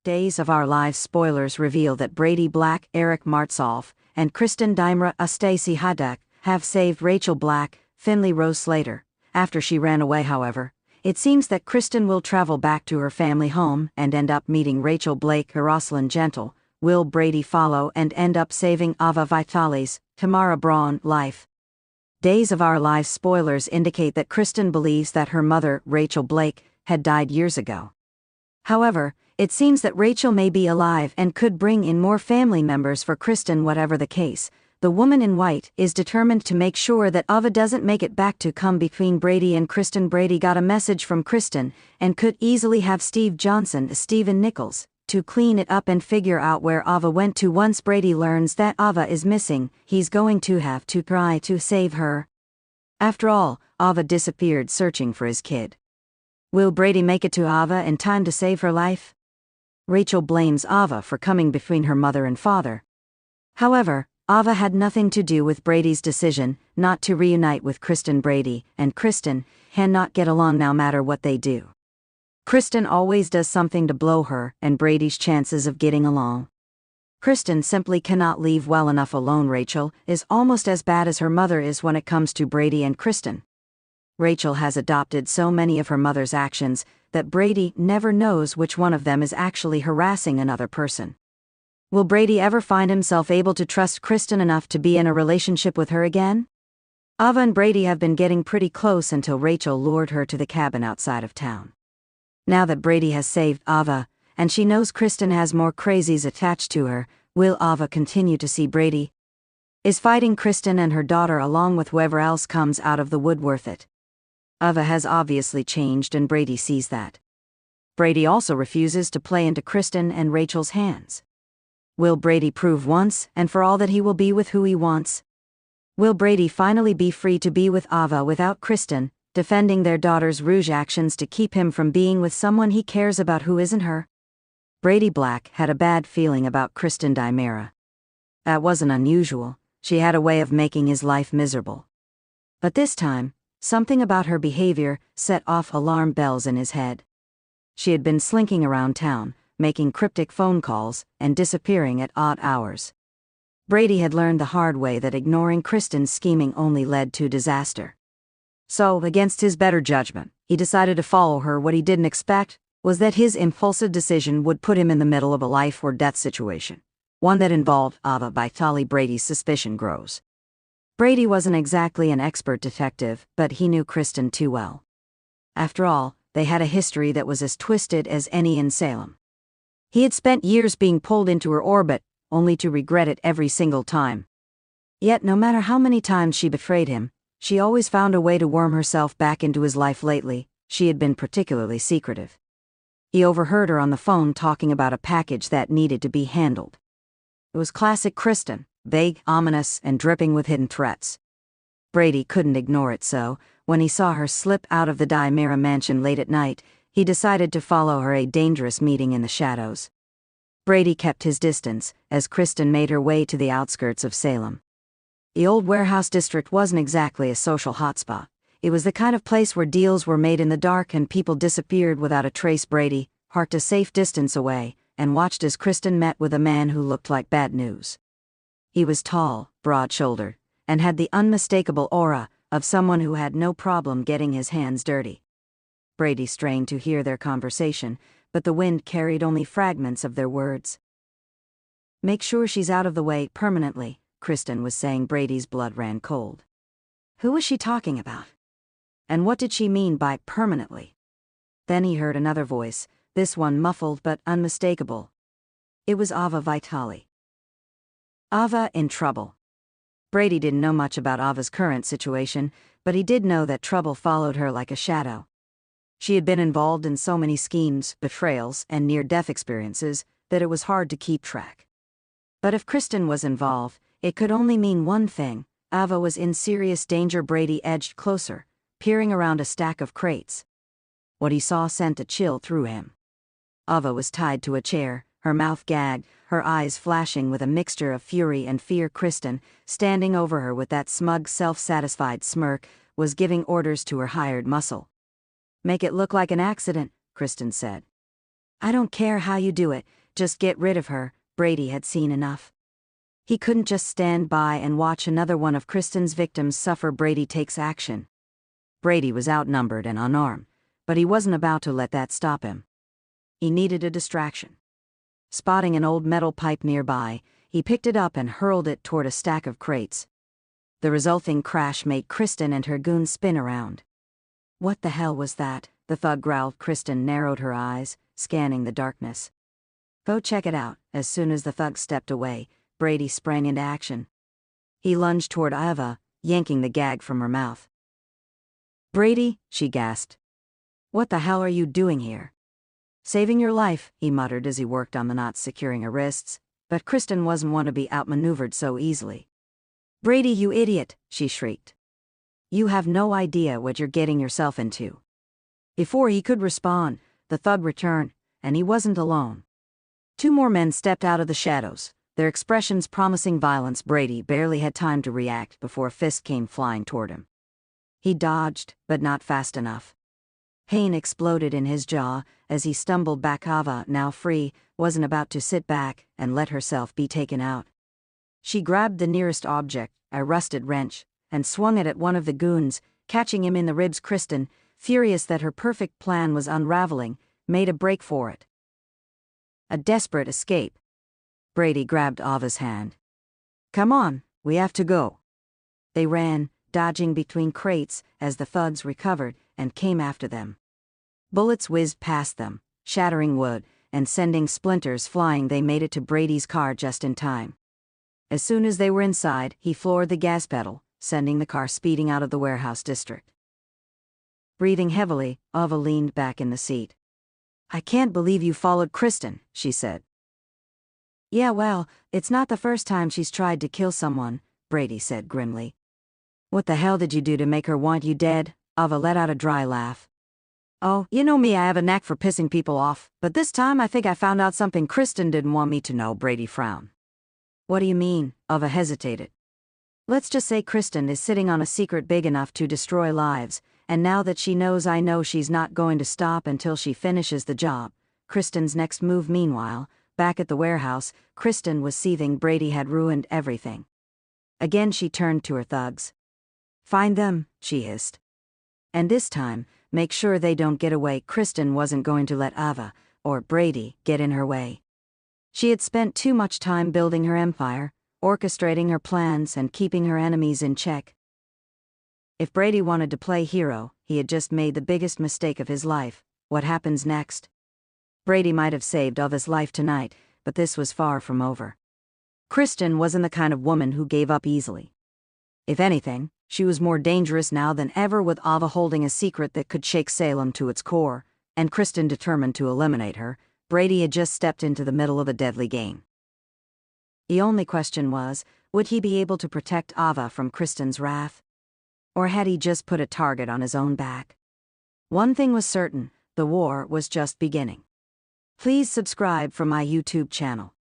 Days of Our Lives spoilers reveal that Brady Black, Eric Martsolf, and Kristen Daimra Stacy Hadak have saved Rachel Black, Finley Rose Slater. After she ran away, however, it seems that Kristen will travel back to her family home and end up meeting Rachel Blake or Rosalind Gentle. Will Brady follow and end up saving Ava Vitale's, Tamara Braun, life? Days of Our Lives spoilers indicate that Kristen believes that her mother, Rachel Blake, had died years ago. However, it seems that Rachel may be alive and could bring in more family members for Kristen. Whatever the case, the woman in white is determined to make sure that Ava doesn't make it back to come between Brady and Kristen. Brady got a message from Kristen and could easily have Steve Johnson, Stephen Nichols, to clean it up and figure out where Ava went to. Once Brady learns that Ava is missing, he's going to have to try to save her. After all, Ava disappeared searching for his kid. Will Brady make it to Ava in time to save her life? Rachel blames Ava for coming between her mother and father. However, Ava had nothing to do with Brady's decision not to reunite with Kristen. Brady and Kristen cannot get along no matter what they do. Kristen always does something to blow her and Brady's chances of getting along. Kristen simply cannot leave well enough alone. Rachel is almost as bad as her mother is when it comes to Brady and Kristen. Rachel has adopted so many of her mother's actions that Brady never knows which one of them is actually harassing another person. Will Brady ever find himself able to trust Kristen enough to be in a relationship with her again? Ava and Brady have been getting pretty close until Rachel lured her to the cabin outside of town. Now that Brady has saved Ava, and she knows Kristen has more crazies attached to her, will Ava continue to see Brady? Is fighting Kristen and her daughter along with whoever else comes out of the wood worth it? Ava has obviously changed and Brady sees that. Brady also refuses to play into Kristen and Rachel's hands. Will Brady prove once and for all that he will be with who he wants? Will Brady finally be free to be with Ava without Kristen, defending their daughter's rouge actions to keep him from being with someone he cares about who isn't her? Brady Black had a bad feeling about Kristen Daimra. That wasn't unusual. She had a way of making his life miserable. But this time, something about her behavior set off alarm bells in his head. She had been slinking around town, making cryptic phone calls, and disappearing at odd hours. Brady had learned the hard way that ignoring Kristen's scheming only led to disaster. So, against his better judgment, he decided to follow her. What he didn't expect was that his impulsive decision would put him in the middle of a life or death situation, one that involved Ava Vitale. Brady's suspicion grows. Brady wasn't exactly an expert detective, but he knew Kristen too well. After all, they had a history that was as twisted as any in Salem. He had spent years being pulled into her orbit, only to regret it every single time. Yet no matter how many times she betrayed him, she always found a way to worm herself back into his life. Lately, she had been particularly secretive. He overheard her on the phone talking about a package that needed to be handled. It was classic Kristen, vague, ominous, and dripping with hidden threats. Brady couldn't ignore it, so, when he saw her slip out of the Daimra mansion late at night, he decided to follow her. A dangerous meeting in the shadows. Brady kept his distance, as Kristen made her way to the outskirts of Salem. The old warehouse district wasn't exactly a social hotspot. It was the kind of place where deals were made in the dark and people disappeared without a trace. Brady parked a safe distance away and watched as Kristen met with a man who looked like bad news. He was tall, broad-shouldered, and had the unmistakable aura of someone who had no problem getting his hands dirty. Brady strained to hear their conversation, but the wind carried only fragments of their words. "Make sure she's out of the way permanently," Kristen was saying. Brady's blood ran cold. Who was she talking about? And what did she mean by permanently? Then he heard another voice, this one muffled but unmistakable. It was Ava Vitale. Ava in trouble. Brady didn't know much about Ava's current situation, but he did know that trouble followed her like a shadow. She had been involved in so many schemes, betrayals, and near-death experiences that it was hard to keep track. But if Kristen was involved, it could only mean one thing: Ava was in serious danger. Brady edged closer, peering around a stack of crates. What he saw sent a chill through him. Ava was tied to a chair, her mouth gagged, her eyes flashing with a mixture of fury and fear. Kristen, standing over her with that smug, self-satisfied smirk, was giving orders to her hired muscle. "Make it look like an accident," Kristen said. "I don't care how you do it, Just get rid of her, Brady had seen enough. He couldn't just stand by and watch another one of Kristen's victims suffer. Brady takes action. Brady was outnumbered and unarmed, but he wasn't about to let that stop him. He needed a distraction. Spotting an old metal pipe nearby, he picked it up and hurled it toward a stack of crates. The resulting crash made Kristen and her goons spin around. What the hell was that? The thug growled. Kristen narrowed her eyes, scanning the darkness. Go check it out. As soon as the thug stepped away, Brady sprang into action. He lunged toward Ava, yanking the gag from her mouth. Brady, she gasped. What the hell are you doing here? Saving your life, he muttered as he worked on the knots securing her wrists, but Kristen wasn't one to be outmaneuvered so easily. Brady, you idiot, she shrieked. You have no idea what you're getting yourself into. Before he could respond, the thug returned, and he wasn't alone. Two more men stepped out of the shadows, their expressions promising violence. Brady barely had time to react before a fist came flying toward him. He dodged, but not fast enough. Pain exploded in his jaw as he stumbled back. Ava, now free, wasn't about to sit back and let herself be taken out. She grabbed the nearest object, a rusted wrench, and swung it at one of the goons, catching him in the ribs. Kristen, furious that her perfect plan was unraveling, made a break for it. A desperate escape. Brady grabbed Ava's hand. Come on, we have to go. They ran, dodging between crates as the thugs recovered and came after them. Bullets whizzed past them, shattering wood and sending splinters flying. They made it to Brady's car just in time. As soon as they were inside, he floored the gas pedal, sending the car speeding out of the warehouse district. Breathing heavily, Ava leaned back in the seat. I can't believe you followed Kristen, she said. Yeah, well, it's not the first time she's tried to kill someone, Brady said grimly. What the hell did you do to make her want you dead? Ava let out a dry laugh. Oh, you know me, I have a knack for pissing people off, but this time I think I found out something Kristen didn't want me to know. Brady frowned. What do you mean? Ava hesitated. Let's just say Kristen is sitting on a secret big enough to destroy lives, and now that she knows I know, she's not going to stop until she finishes the job. Kristen's next move. Meanwhile, back at the warehouse, Kristen was seething. Brady had ruined everything. Again she turned to her thugs. Find them, she hissed. And this time, make sure they don't get away. Kristen wasn't going to let Ava, or Brady, get in her way. She had spent too much time building her empire, orchestrating her plans and keeping her enemies in check. If Brady wanted to play hero, he had just made the biggest mistake of his life. What happens next? Brady might have saved Ava's life tonight, but this was far from over. Kristen wasn't the kind of woman who gave up easily. If anything, she was more dangerous now than ever, with Ava holding a secret that could shake Salem to its core, and Kristen determined to eliminate her. Brady had just stepped into the middle of a deadly game. The only question was, would he be able to protect Ava from Kristen's wrath? Or had he just put a target on his own back? One thing was certain, the war was just beginning. Please subscribe for my YouTube channel.